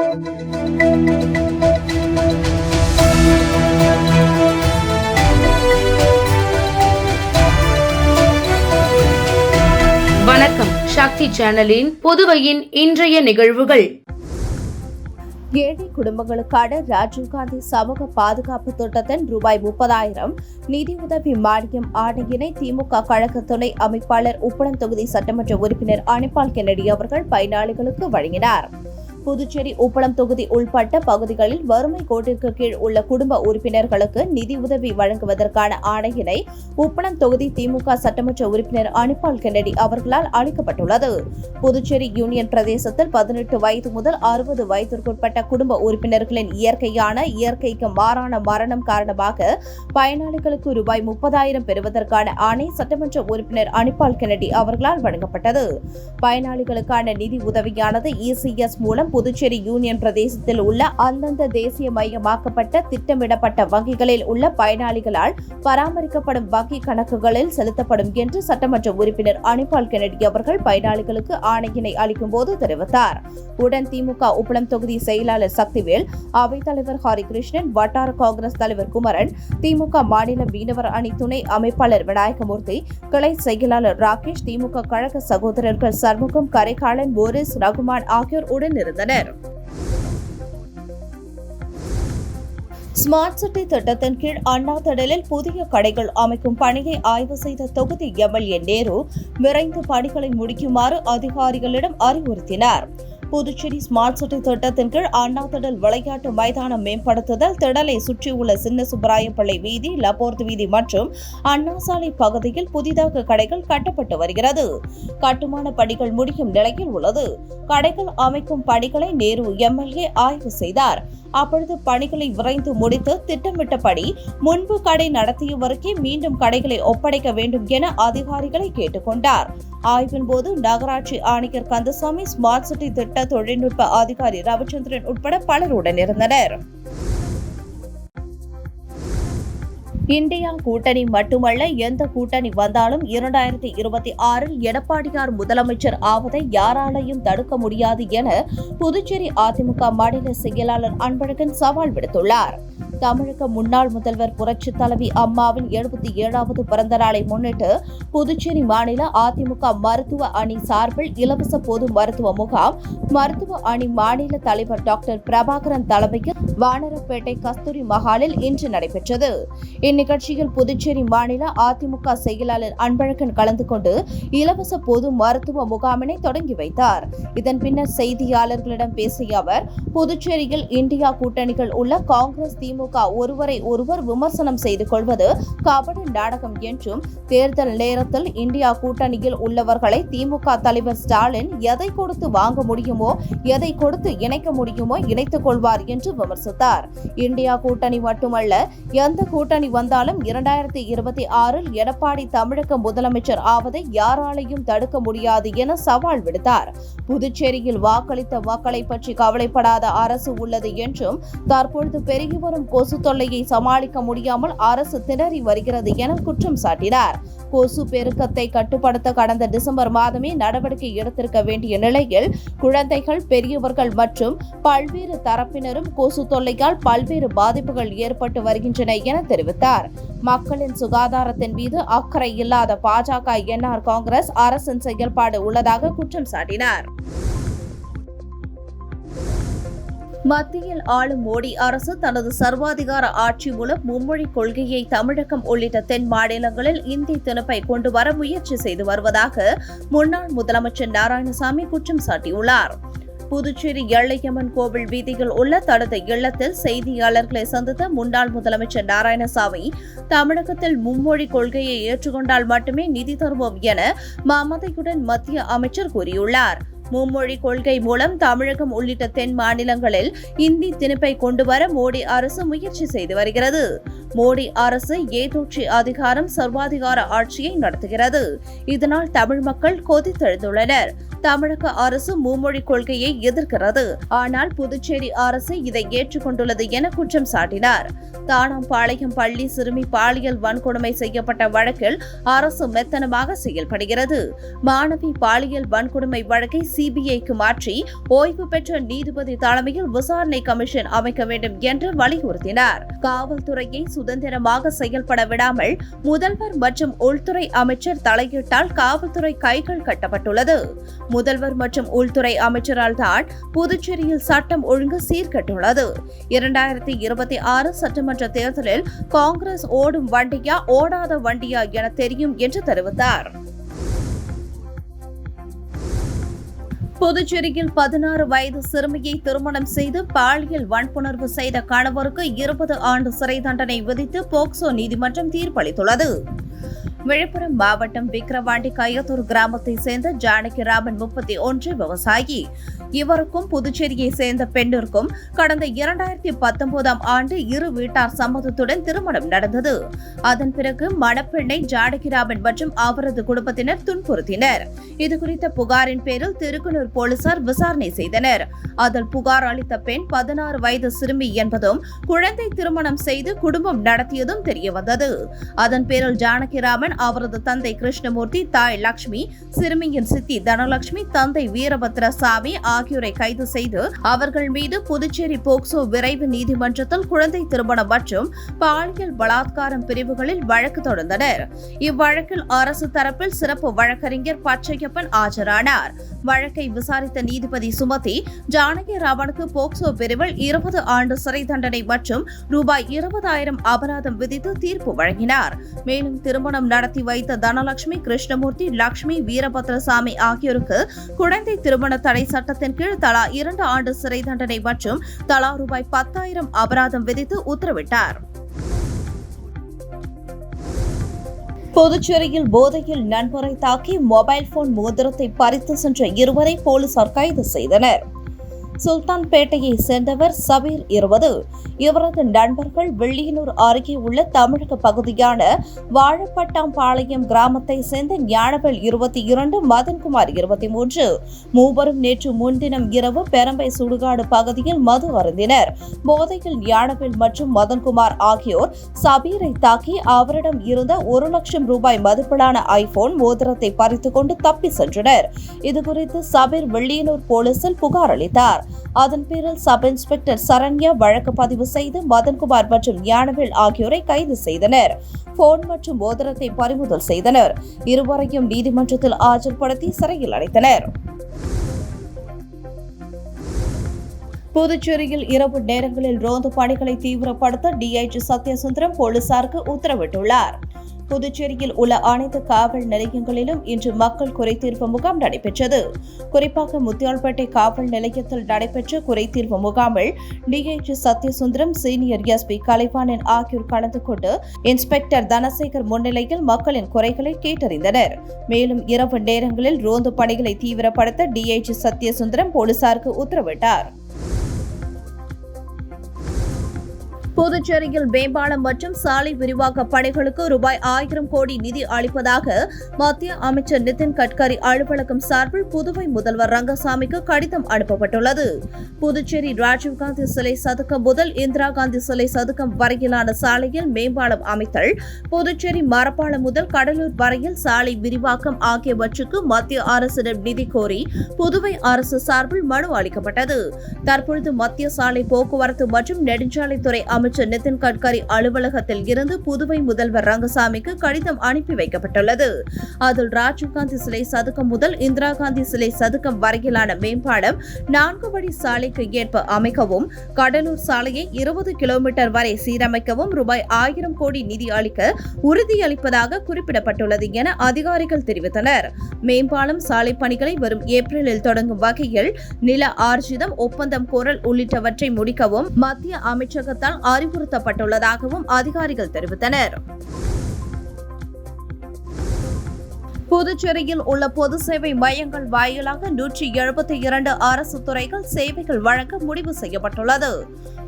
வணக்கம். சக்தி சேனலின் புதுவையின் இன்றைய நிகழ்வுகள். ஏழை குடும்பங்களுக்கான ராஜீவ்காந்தி சமூக பாதுகாப்பு திட்டத்தின் ரூபாய் 30,000 நிதியுதவி மானியம் ஆணையினை திமுக கழக துணை அமைப்பாளர் உப்பளம் தொகுதி சட்டமன்ற உறுப்பினர் அனிபால் கென்னடி அவர்கள் பயனாளிகளுக்கு வழங்கினார். புதுச்சேரி உப்பளம் தொகுதி உள்பட்ட பகுதிகளில் வறுமை கோட்டிற்கு கீழ் உள்ள குடும்ப உறுப்பினர்களுக்கு நிதியுதவி வழங்குவதற்கான ஆணையினை உப்பளம் தொகுதி திமுக சட்டமன்ற உறுப்பினர் அனிபால் கென்னடி அவர்களால் அளிக்கப்பட்டுள்ளது. புதுச்சேரி யூனியன் பிரதேசத்தில் 18 வயது முதல் 60 வயதிற்குட்பட்ட குடும்ப உறுப்பினர்களின் இயற்கைக்கு மாறான மரணம் காரணமாக பயனாளிகளுக்கு ரூபாய் 30,000 பெறுவதற்கான ஆணை சட்டமன்ற உறுப்பினர் அனிபால் கென்னடி அவர்களால் வழங்கப்பட்டது. பயனாளிகளுக்கான நிதி உதவியானது ECS மூலம் புதுச்சேரி யூனியன் பிரதேசத்தில் உள்ள அந்தந்த தேசியமயமாக்கப்பட்ட திட்டமிடப்பட்ட வங்கிகளில் உள்ள பயனாளிகளால் பராமரிக்கப்படும் வங்கி கணக்குகளில் செலுத்தப்படும் என்று சட்டமன்ற உறுப்பினர் அனிபால் கென்னடி அவர்கள் பயனாளிகளுக்கு ஆணையினை அளிக்கும் போது தெரிவித்தார். உடன் திமுக உப்பளம் தொகுதி செயலாளர் சக்திவேல், அவைத்தலைவர் ஹரிகிருஷ்ணன், வட்டார காங்கிரஸ் தலைவர் குமரன், திமுக மாநில மீனவர் அணி துணை அமைப்பாளர் விநாயகமூர்த்தி, கிளை செயலாளர் ராகேஷ், திமுக கழக சகோதரர்கள் சண்முகம், கரைக்காலன், போரிஸ், ரகுமான் ஆகியோர் உடனிருந்தனர். ஸ்மார்ட் சிட்டி திட்டத்தின் கீழ் அண்ணா திடலில் புதிய கடைகள் அமைக்கும் பணியை ஆய்வு செய்த தொகுதி MLA நேரு விரைந்து பணிகளை முடிக்குமாறு அதிகாரிகளிடம் அறிவுறுத்தினார். புதுச்சேரி ஸ்மார்ட் சிட்டி திட்டத்தின் கீழ் அண்ணா திடல் விளையாட்டு மைதானம் மேம்படுத்துதல், திடலை சுற்றியுள்ள சின்ன சுப்பராயப்பிள்ளை வீதி, லப்போர்த் வீதி மற்றும் அண்ணா சாலை பகுதியில் புதிதாக கடைகள் கட்டப்பட்டு வருகிறது. கட்டுமான பணிகள் முடியும் நிலையில் உள்ளது. கடைகள் அமைக்கும் பணிகளை நேரு MLA ஆய்வு செய்தார். அப்பொழுது பணிகளை விரைந்து முடித்து திட்டமிட்டபடி முன்பு கடை நடத்தியவருக்கே மீண்டும் கடைகளை ஒப்படைக்க வேண்டும் என அதிகாரிகளை கேட்டுக்கொண்டார். ஆய்வின் போது நகராட்சி ஆணையர் கந்தசாமி, ஸ்மார்ட் சிட்டி திட்ட தொழில்நுட்ப அதிகாரி ரவிச்சந்திரன் உட்பட பலர் உடனிருந்தனர். இந்தியா கூட்டணி மட்டுமல்ல, எந்த கூட்டணி வந்தாலும் 2026 எடப்பாடியார் முதலமைச்சர் ஆவதை யாராலையும் தடுக்க முடியாது என புதுச்சேரி அதிமுக மாநில செயலாளர் அன்பழகன் சவால் விடுத்துள்ளார். தமிழக முன்னாள் முதல்வர் புரட்சி தலைவி அம்மாவின் 77வது பிறந்த நாளை முன்னிட்டு புதுச்சேரி மாநில அதிமுக மருத்துவ அணி சார்பில் இலவச பொது மருத்துவ முகாம் மருத்துவ அணி மாநில தலைவர் டாக்டர் பிரபாகரன் தலைமையில் வானரப்பேட்டை கஸ்தூரி மஹாலில் இன்று நடைபெற்றது. இந்நிகழ்ச்சியில் புதுச்சேரி மாநில அதிமுக செயலாளர் அன்பழகன் கலந்து கொண்டு இலவச பொது மருத்துவ முகாமினை தொடங்கி வைத்தார். இதன் பின்னர் செய்தியாளர்களிடம் பேசிய அவர், புதுச்சேரியில் இந்தியா கூட்டணிகள் உள்ள காங்கிரஸ், திமுக ஒருவரை ஒருவர் விமர்சனம் செய்து கொள்வது கபட நாடகம் என்றும், தேர்தல் நேரத்தில் இந்தியா கூட்டணியில் உள்ளவர்களை திமுக தலைவர் ஸ்டாலின் எதை கொடுத்து வாங்க முடியுமோ, எதை கொடுத்து இணைக்க முடியுமோ இணைத்துக் கொள்வார் என்று விமர்சித்தார். இந்தியா கூட்டணி மட்டுமல்ல, எந்த கூட்டணி வந்தாலும் 2026 எடப்பாடி தமிழக முதலமைச்சர் ஆவதை யாராலையும் தடுக்க முடியாது என சவால் விடுத்தார். புதுச்சேரியில் வாக்களித்த மக்களை பற்றி கவலைப்படாத அரசு உள்ளது என்றும், தற்பொழுது பெருகி வரும் கொசு தொல்லையை சமாளிக்க முடியாமல் அரசு திணறி வருகிறது என குற்றம் சாட்டினார். கொசு பெருக்கத்தை கட்டுப்படுத்த கடந்த டிசம்பர் மாதமே நடவடிக்கை எடுத்திருக்க வேண்டிய நிலையில் குழந்தைகள், பெரியவர்கள் மற்றும் பல்வேறு தரப்பினரும் கொசு தொல்லையால் பல்வேறு பாதிப்புகள் ஏற்பட்டு வருகின்றன என தெரிவித்தார். மக்களின் சுகாதாரத்தின் மீது அக்கறை இல்லாத பாஜக, NR காங்கிரஸ் அரசின் செயல்பாடு உள்ளதாக குற்றம் சாட்டினார். மத்தியில் ஆளும் மோடி அரசு தனது சர்வாதிகார ஆட்சி மூலம் மும்மொழி கொள்கையை தமிழகம் உள்ளிட்ட தென் மாநிலங்களில் இந்தி திணிப்பை கொண்டு வர முயற்சி செய்து வருவதாக முன்னாள் முதலமைச்சர் நாராயணசாமி குற்றம் சாட்டியுள்ளார். புதுச்சேரி எல்லையம்மன் கோவில் வீதியில் உள்ள தனது இல்லத்தில் செய்தியாளர்களை சந்தித்த முன்னாள் முதலமைச்சர் நாராயணசாமி, தமிழகத்தில் மும்மொழி கொள்கையை ஏற்றுக்கொண்டால் மட்டுமே நிதி தருவோம் என மமதையுடன் மத்திய அமைச்சர் கூறியுள்ளார். மும்மொழி கொள்கை மூலம் தமிழகம் உள்ளிட்ட தென் மாநிலங்களில் இந்தி திணிப்பை கொண்டுவர மோடி அரசு முயற்சி செய்து வருகிறது. மோடி அரசு ஏதோச்சி அதிகாரம், சர்வாதிகார ஆட்சியை நடத்துகிறது. இதனால் தமிழ் மக்கள் கொதித்தெழுந்துள்ளனர். தமிழக அரசு மும்மொழி கொள்கையை எதிர்க்கிறது. ஆனால் புதுச்சேரி அரசு இதை ஏற்றுக்கொண்டுள்ளது என குற்றம் சாட்டினார். தானாம்பாளையம் பள்ளி சிறுமி பாலியல் வன்கொடுமை செய்யப்பட்ட வழக்கில் அரசு மெத்தனமாக செயல்படுகிறது. மாணவி பாலியல் வன்கொடுமை வழக்கை சிபிஐக்கு மாற்றி ஓய்வு பெற்ற நீதிபதி தலைமையில் விசாரணை கமிஷன் அமைக்க வேண்டும் என்று வலியுறுத்தினார். காவல்துறையை சுதந்திரமாக செயல்பட விடாமல் முதல்வர் மற்றும் உள்துறை அமைச்சர் தலையிட்டால் காவல்துறை கைகள் கட்டப்பட்டுள்ளது. முதல்வர் மற்றும் உள்துறை அமைச்சரால் தான் புதுச்சேரியில் சட்டம் ஒழுங்கு சீர்கெட்டுள்ளது. 2026 சட்டமன்ற தேர்தலில் காங்கிரஸ் ஓடும் வண்டியா ஓடாத வண்டியா என தெரியும் என்று தெரிவித்தார். புதுச்சேரியில் 16 வயது சிறுமியை திருமணம் செய்து பாலியல் வன்புணர்வு செய்த கணவருக்கு 20 ஆண்டு சிறை தண்டனை விதித்து போக்சோ நீதிமன்றம் தீர்ப்பளித்துள்ளது. விழுப்புரம் மாவட்டம் விக்கிரவாண்டி கயத்தூர் கிராமத்தை சேர்ந்த ஜானகிராமன் 31 விவசாயி. இவருக்கும் புதுச்சேரியை சேர்ந்த பெண்ணிற்கும் கடந்த 2019ஆம் ஆண்டு இரு வீட்டார் சம்மதத்துடன் திருமணம் நடந்தது. அதன் பிறகு மணப்பெண்ணை ஜானகிராமன் மற்றும் அவரது குடும்பத்தினர் துன்புறுத்தினர். இதுகுறித்த புகாரின் பேரில் திருக்குனூர் போலீசார் விசாரணை செய்தனர். அதில் புகார் அளித்த பெண் 16 வயது சிறுமி என்பதும் குழந்தை திருமணம் செய்து குடும்பம் நடத்தியதும் தெரியவந்தது. அதன் பேரில் ஜானகிராமன், அவரது தந்தை கிருஷ்ணமூர்த்தி, தாய் லட்சுமி, சிறுமியின் சித்தி தனலட்சுமி, தந்தை வீரபத்ரசாமி ஆகியோரை கைது செய்து அவர்கள் மீது புதுச்சேரி போக்சோ விரைவு நீதிமன்றத்தில் குழந்தை திருமணம் மற்றும் பாலியல் பலாத்காரம் பிரிவுகளில் வழக்கு தொடர்ந்தனர். இவ்வழக்கில் அரசு தரப்பில் சிறப்பு வழக்கறிஞர் பச்சையப்பன் ஆஜரானார். வழக்கை விசாரித்த நீதிபதி சுமதி ஜானகிராமனுக்கு போக்சோ பிரிவில் 20 ஆண்டு சிறை தண்டனை மற்றும் ரூபாய் 20,000 அபராதம் விதித்து தீர்ப்பு வழங்கினார். மேலும் திருமணம் நடத்தி வைத்த தனலட்சுமி, கிருஷ்ணமூர்த்தி, லட்சுமி, வீரபத்ரசாமி ஆகியோருக்கு குழந்தை திருமண தடை சட்டத்தின் கீழ் தலா 2 ஆண்டு சிறை தண்டனை மற்றும் தலா ரூபாய் 10,000 அபராதம் விதித்து உத்தரவிட்டார். புதுச்சேரியில் போதையில் நண்பரை தாக்கி மொபைல் போன் மோதிரத்தை பறித்து சென்ற 2வரை போலீசார் கைது செய்தனர். சுல்தான்பேட்டையை சேர்ந்தவர் சபீர் 20. இவரது நண்பர்கள் வெள்ளியனூர் அருகே உள்ள தமிழக பகுதியான வாழப்பட்டாம்பாளையம் கிராமத்தை சேர்ந்த ஞானவேல் 22, மதன்குமார் 23. மூவரும் நேற்று முன்தினம் இரவு பெரம்பை சுடுகாடு பகுதியில் மது அருந்தினர். போதையில் ஞானவேல் மற்றும் மதன்குமார் ஆகியோர் சபீரை தாக்கி அவரிடம் இருந்த 1 லட்சம் ரூபாய் மதிப்பிலான ஐபோன் மோதிரத்தை பறித்துக் கொண்டு தப்பி சென்றனர். இதுகுறித்து சபீர் வெள்ளியனூர் போலீசில் புகார் அளித்தார். அதன் பேரில் சப் இன்ஸ்பெக்டர் சரண்யா வழக்கு பதிவு செய்து மதன்குமார் மற்றும் ஞானவேல் ஆகியோரை கைது செய்தனர். போன் மற்றும் மோதிரத்தை பறிமுதல் செய்தனர். இருவரையும் நீதிமன்றத்தில் ஆஜர்படுத்தி சிறையில் அடைத்தனர். புதுச்சேரியில் இரவு நேரங்களில் ரோந்து பணிகளை தீவிரப்படுத்த டிஐஜி சத்யசுந்தரம் போலீசாருக்கு உத்தரவிட்டுள்ளார். புதுச்சேரியில் உள்ள அனைத்து காவல் நிலையங்களிலும் இன்று மக்கள் குறைதீர்ப்பு முகாம் நடைபெற்றது. குறிப்பாக முத்தியால்பேட்டை காவல் நிலையத்தில் நடைபெற்ற குறைதீர்ப்பு முகாமில் DIG Sathyasundaram, senior SP Kalaivanan ஆகியோர் கலந்து கொண்டு இன்ஸ்பெக்டர் தனசேகர் முன்னிலையில் மக்களின் குறைகளை கேட்டறிந்தனர். மேலும் இரவு நேரங்களில் ரோந்து பணிகளை தீவிரப்படுத்த டிஐஜி சத்யசுந்தரம் போலீசாருக்கு உத்தரவிட்டார். புதுச்சேரியில் மேம்பாலம் மற்றும் சாலை விரிவாக்க பணிகளுக்கு ரூபாய் 1000 கோடி நிதி அளிப்பதாக மத்திய அமைச்சர் நிதின் கட்கரி அலுவலகம் சார்பில் புதுவை முதல்வர் ரங்கசாமிக்கு கடிதம் அனுப்பப்பட்டுள்ளது. புதுச்சேரி ராஜீவ்காந்தி சிலை சதுக்கம் முதல் இந்திரா காந்தி சிலை சதுக்கம் வரையிலான சாலையில் மேம்பாலம் அமைத்தல், புதுச்சேரி மரப்பாலம் முதல் கடலூர் வரையில் சாலை விரிவாக்கம் ஆகியவற்றுக்கு மத்திய அரசிடம் நிதி கோரி புதுவை அரசு சார்பில் மனு அளிக்கப்பட்டது. தற்பொழுது மத்திய சாலை போக்குவரத்து மற்றும் நெடுஞ்சாலைத்துறை அமைச்சர் நிதின் கட்கரி அலுவலகத்தில் இருந்து புதுவை முதல்வர் ரங்கசாமிக்கு கடிதம் அனுப்பி வைக்கப்பட்டுள்ளது. அதில் ராஜீவ்காந்தி சிலை சதுக்கம் முதல் இந்திரா காந்தி சிலை சதுக்கம் வரையிலான மேம்பாலம் 4 வழி சாலைக்கு ஏற்ப அமைக்கவும், கடலூர் சாலையை 20 கிலோமீட்டர் வரை சீரமைக்கவும் ரூபாய் 1000 கோடி நிதி அளிக்க உறுதியளிப்பதாக குறிப்பிடப்பட்டுள்ளது என அதிகாரிகள் தெரிவித்தனர். மேம்பாலம் சாலை பணிகளை வரும் ஏப்ரலில் தொடங்கும் வகையில் நில ஆர்ஜிதம், ஒப்பந்தம் கோரல் உள்ளிட்டவற்றை முடிக்கவும் மத்திய அமைச்சகத்தால் அறிவுறுத்தப்பட்டுள்ளதாகவும் அதிகாரிகள் தெரிவித்தனர். புதுச்சேரியில் உள்ள பொது சேவை மையங்கள் வாயிலாக 172 அரசு துறைகள் சேவைகள் வழங்க முடிவு செய்யப்பட்டுள்ளது.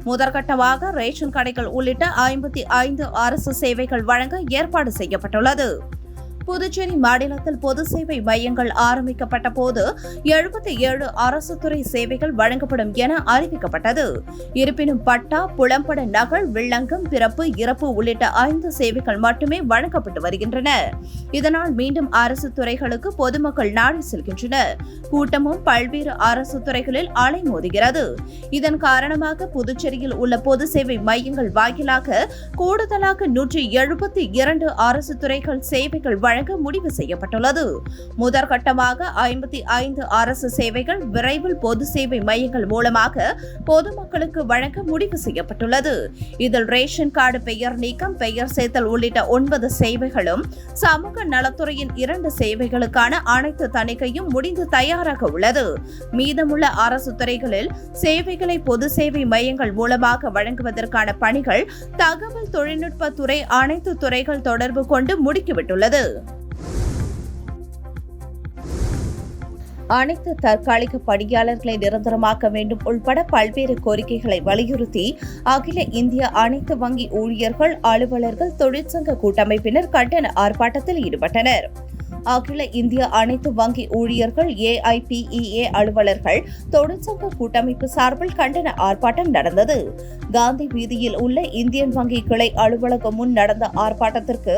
முதற்கட்டமாக ரேஷன் கடைகள் உள்ளிட்ட 55 அரசு சேவைகள் வழங்க ஏற்பாடு செய்யப்பட்டுள்ளது. புதுச்சேரி மாநிலத்தில் பொது சேவை மையங்கள் ஆரம்பிக்கப்பட்ட போது 77 அரசு துறை சேவைகள் வழங்கப்படும் என அறிவிக்கப்பட்டது. இருப்பினும் பட்டா, புலம்பட நகல், வில்லங்கம், பிறப்பு, இறப்பு உள்ளிட்ட 5 சேவைகள் மட்டுமே வழங்கப்பட்டு வருகின்றன. இதனால் மீண்டும் அரசு துறைகளுக்கு பொதுமக்கள் நாடி செல்கின்றனர். கூட்டமும் பல்வேறு அரசு துறைகளில் அலைமோதுகிறது. இதன் காரணமாக புதுச்சேரியில் உள்ள பொது சேவை மையங்கள் வாயிலாக கூடுதலாக 172 அரசு துறைகள் சேவைகள் வழங்க முடிவு செய்யப்பட்டுள்ளது. முதற்கட்டமாக 55 அரசு சேவைகள் விரைவில் பொது சேவை மையங்கள் மூலமாக பொதுமக்களுக்கு வழங்க முடிவு செய்யப்பட்டுள்ளது. இதில் ரேஷன் கார்டு பெயர் நீக்கம், பெயர் சேர்த்தல் உள்ளிட்ட 9 சேவைகளும், சமூக நலத்துறையின் 2 சேவைகளுக்கான அனைத்து தணிக்கையும் முடிந்து தயாராக உள்ளது. மீதமுள்ள அரசு துறைகளில் சேவைகளை பொது சேவை மையங்கள் மூலமாக வழங்குவதற்கான பணிகள் தகவல் தொழில்நுட்ப துறை அனைத்து துறைகள் தொடர்பு கொண்டு முடுக்கிவிட்டுள்ளது. அனைத்து தற்காலிக பணியாளர்களை நிரந்தரமாக்க வேண்டும் உள்பட பல்வேறு கோரிக்கைகளை வலியுறுத்தி அகில இந்திய அனைத்து வங்கி ஊழியர்கள், அலுவலர்கள், தொழிற்சங்க கூட்டமைப்பினர் கண்டன ஆர்ப்பாட்டத்தில் ஈடுபட்டனர். அகில இந்திய அனைத்து வங்கி ஊழியர்கள், AIPEA அலுவலர்கள், தொழிற்சங்க கூட்டமைப்பு சார்பில் கண்டன ஆர்ப்பாட்டம் நடந்தது. காந்தி வீதியில் உள்ள இந்தியன் வங்கி கிளை அலுவலகம் முன் நடந்த ஆர்ப்பாட்டத்திற்கு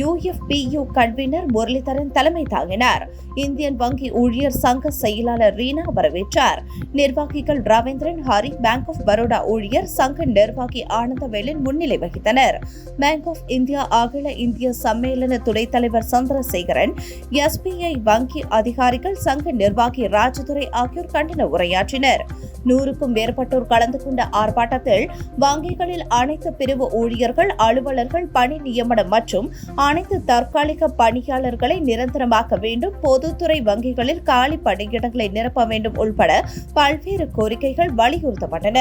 UFPU கன்வீனர் முரளிதரன் தலைமை தாங்கினார். இந்தியன் வங்கி ஊழியர் சங்க செயலாளர் ரீனா வரவேற்றார். நிர்வாகிகள் ரவீந்திரன், ஹரி, பேங்க் ஆஃப் பரோடா ஊழியர் சங்க நிர்வாகி ஆனந்தவேலன் முன்னிலை வகித்தனர். பேங்க் ஆஃப் இந்தியா அகில இந்திய சம்மேளன துணைத் தலைவர் சந்திரசேகரன், SBI வங்கி அதிகாரிகள், சங்க நிர்வாகி ராஜதுரை ஆகியோர் கண்டன உரையாற்றினர். 100க்கும் மேற்பட்டோர் கலந்து கொண்ட ஆர்ப்பாட்டத்தில் வங்கிகளில் அனைத்து பிரிவு ஊழியர்கள், அலுவலர்கள் பணி நியமனம் மற்றும் அனைத்து தற்காலிக பணியாளர்களை நிரந்தரமாக்க வேண்டும், பொதுத்துறை வங்கிகளில் காலி பணியிடங்களை நிரப்ப வேண்டும் உள்பட பல்வேறு கோரிக்கைகள் வலியுறுத்தப்பட்டன.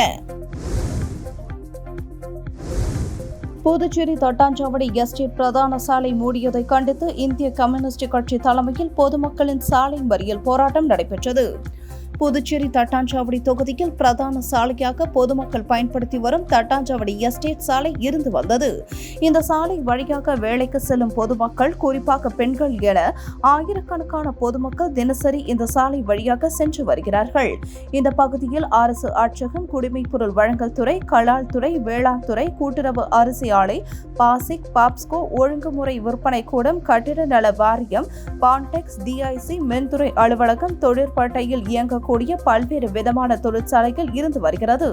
புதுச்சேரி தட்டாஞ்சாவடி எஸ்டேட் பிரதான சாலை மூடியதை கண்டித்து இந்திய கம்யூனிஸ்ட் கட்சி தலைமையில் பொதுமக்களின் சாலை மறியல் போராட்டம் நடைபெற்றது. புதுச்சேரி தட்டாஞ்சாவடி தொகுதியில் பிரதான சாலையாக பொதுமக்கள் பயன்படுத்தி வரும் தட்டாஞ்சாவடி எஸ்டேட் சாலை இருந்து வந்தது. இந்த சாலை வழியாக வேலைக்கு செல்லும் பொதுமக்கள், குறிப்பாக பெண்கள் என ஆயிரக்கணக்கான பொதுமக்கள் தினசரி இந்த சாலை வழியாக சென்று வருகிறார்கள். இந்த பகுதியில் அரசு அச்சகம், குடிமைப்பொருள் வழங்கல் துறை, கலால் துறை, வேளாண் துறை, கூட்டுறவு அரிசி ஆலை, பாசிக், பாப்ஸ்கோ, ஒழுங்குமுறை விற்பனை கூடம், கட்டிட நல வாரியம், பான்டெக்ஸ், DIC, மின்துறை அலுவலகம், தொழிற்பேட்டையில் இயங்க பல்வேறு விதமான தொழிற்சாலைகள் இருந்து வருகிறது.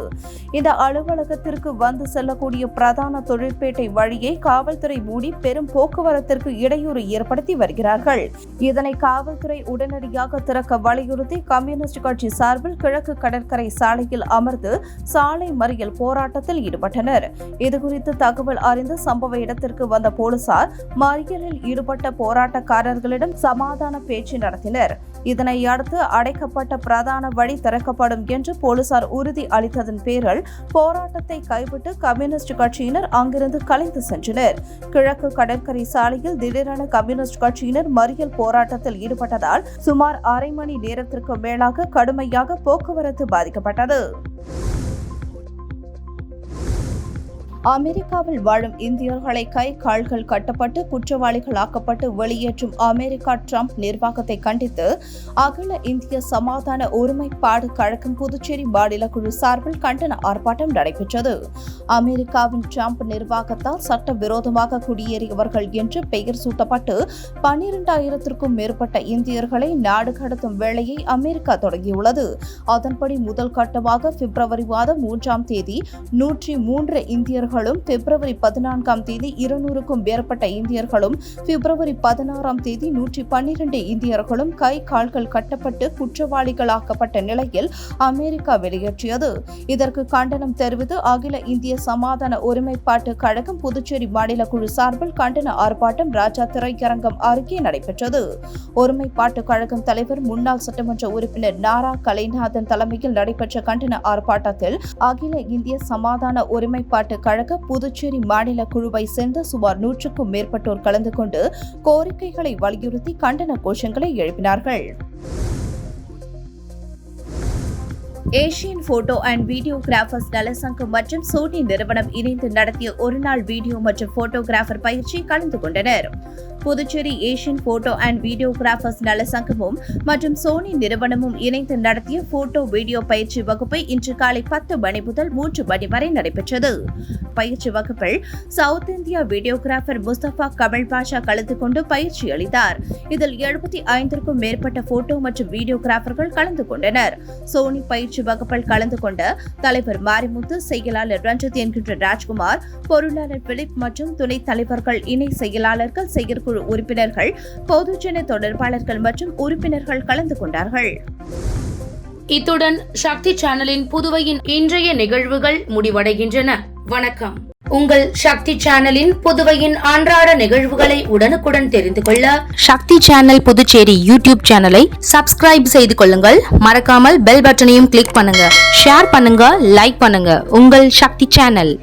இந்த அலுவலகத்திற்கு வந்து செல்லக்கூடிய பிரதான தொழிற்பேட்டை வழியை காவல்துறை மூடி பெரும் போக்குவரத்திற்கு இடையூறு ஏற்படுத்தி வருகிறார்கள். இதனை காவல்துறை உடனடியாக திறக்க வலியுறுத்தி கம்யூனிஸ்ட் கட்சி சார்பில் கிழக்கு கடற்கரை சாலையில் அமர்ந்து சாலை மறியல் போராட்டத்தில் ஈடுபட்டனர். இதுகுறித்து தகவல் அறிந்து சம்பவ இடத்திற்கு வந்த போலீசார் மறியலில் ஈடுபட்ட போராட்டக்காரர்களிடம் சமாதான பேச்சு நடத்தினர். இதனை அடுத்து அடைக்கப்பட்ட பிரதான வழி திறக்கப்படும் என்று போலீசார் உறுதி அளித்ததன் பேரில் போராட்டத்தை கைவிட்டு கம்யூனிஸ்ட் கட்சியினர் அங்கிருந்து கலைந்து சென்றனர். கிழக்கு கடற்கரை சாலையில் திடீரென கம்யூனிஸ்ட் கட்சியினர் மறியல் போராட்டத்தில் ஈடுபட்டதால் சுமார் அரை மணி நேரத்திற்கு மேலாக கடுமையாக போக்குவரத்து பாதிக்கப்பட்டது. அமெரிக்காவில் வாழும் இந்தியர்களை கை கால்கள் கட்டப்பட்டு குற்றவாளிகளாக்கப்பட்டு வெளியேற்றும் அமெரிக்கா டிரம்ப் நிர்வாகத்தை கண்டித்து அகில இந்திய சமாதான ஒருமைப்பாடு கழகம் புதுச்சேரி மாநில குழு சார்பில் கண்டன ஆர்ப்பாட்டம் நடைபெற்றது. அமெரிக்காவின் டிரம்ப் நிர்வாகத்தால் சட்டவிரோதமாக குடியேறியவர்கள் என்று பெயர் சூட்டப்பட்டு 12,000க்கும் மேற்பட்ட இந்தியர்களை நாடு கடத்தும் வேலையை அமெரிக்கா தொடங்கியுள்ளது. அதன்படி முதல் கட்டமாக பிப்ரவரி மாதம் 3ஆம் தேதி 103 இந்தியர்களும், பிப்ரவரி 14ஆம் தேதி 200க்கும் மேற்பட்ட இந்தியர்களும், பிப்ரவரி 16ஆம் தேதி 112 இந்தியர்களும் கை கால்கள் கட்டப்பட்டு குற்றவாளிகளாக்கப்பட்ட நிலையில் அமெரிக்கா வெளியேற்றியது. இதற்கு கண்டனம் தெரிவித்து அகில இந்திய சமாதான ஒருமைப்பாட்டு கழகம் புதுச்சேரி மாநில குழு சார்பில் கண்டன ஆர்ப்பாட்டம் ராஜா திரையரங்கம் அருகே நடைபெற்றது. ஒருமைப்பாட்டு கழகம் தலைவர் முன்னாள் சட்டமன்ற உறுப்பினர் நாரா கலைநாதன் தலைமையில் நடைபெற்ற கண்டன ஆர்ப்பாட்டத்தில் அகில இந்திய சமாதான ஒருமைப்பாட்டு கழக புதுச்சேரி மாநில குழுவை சேர்ந்த சுமார் 100க்கும் மேற்பட்டோர் கலந்து கொண்டு கோரிக்கைகளை வலியுறுத்தி கண்டன கோஷங்களை எழுப்பினார்கள். ஏசியன் போட்டோ அண்ட் வீடியோகிராஃபர்ஸ் நலசங்கம் மற்றும் சோனி நிறுவனம் இணைந்து நடத்திய ஒருநாள் வீடியோ மற்றும் போட்டோகிராஃபர் பயிற்சி கலந்து கொண்டனர். Puducherry Asian photo and videographers நல சங்கமும் மற்றும் சோனி நிறுவனமும் இணைந்து நடத்திய போட்டோ வீடியோ பயிற்சி வகுப்பை இன்று காலை 10 மணி முதல் 3 மணி வரை நடைபெற்றது. பயிற்சி வகுப்பில் South India videographer Mustafa Kamal Basha கலந்து கொண்டு பயிற்சி அளித்தார். இதில் 75க்கும் மேற்பட்ட போட்டோ மற்றும் வீடியோகிராஃபர்கள் கலந்து கொண்டனர். சோனி பயிற்சி வகுப்பில் கலந்து கொண்ட தலைவர் மாரிமுத்து, செயலாளர் ரஞ்சித் என்கின்ற ராஜ்குமார், பொருளாளர் பிலிப் மற்றும் துணைத் தலைவர்கள், இணை செயலாளர்கள், செயற்குழு உறுப்பினர்கள், பொதுஜன தொடர்பாளர்கள் மற்றும் உறுப்பினர்கள் கலந்து கொண்டார்கள். இத்துடன் சக்தி சேனலின் புதுவையின் இன்றைய நிகழ்வுகள் முடிவடைகின்றன. வணக்கம். உங்கள் சக்தி சேனலின் புதுவையின் அன்றாட நிகழ்வுகளை உடனுக்குடன் தெரிந்து கொள்ள சக்தி சேனல் புதுச்சேரி யூடியூப் சேனலை சப்ஸ்கிரைப் செய்து கொள்ளுங்கள். மறக்காமல் பெல் பட்டனையும் கிளிக் பண்ணுங்க, ஷேர் பண்ணுங்க, லைக் பண்ணுங்க. உங்கள் சக்தி சேனல்.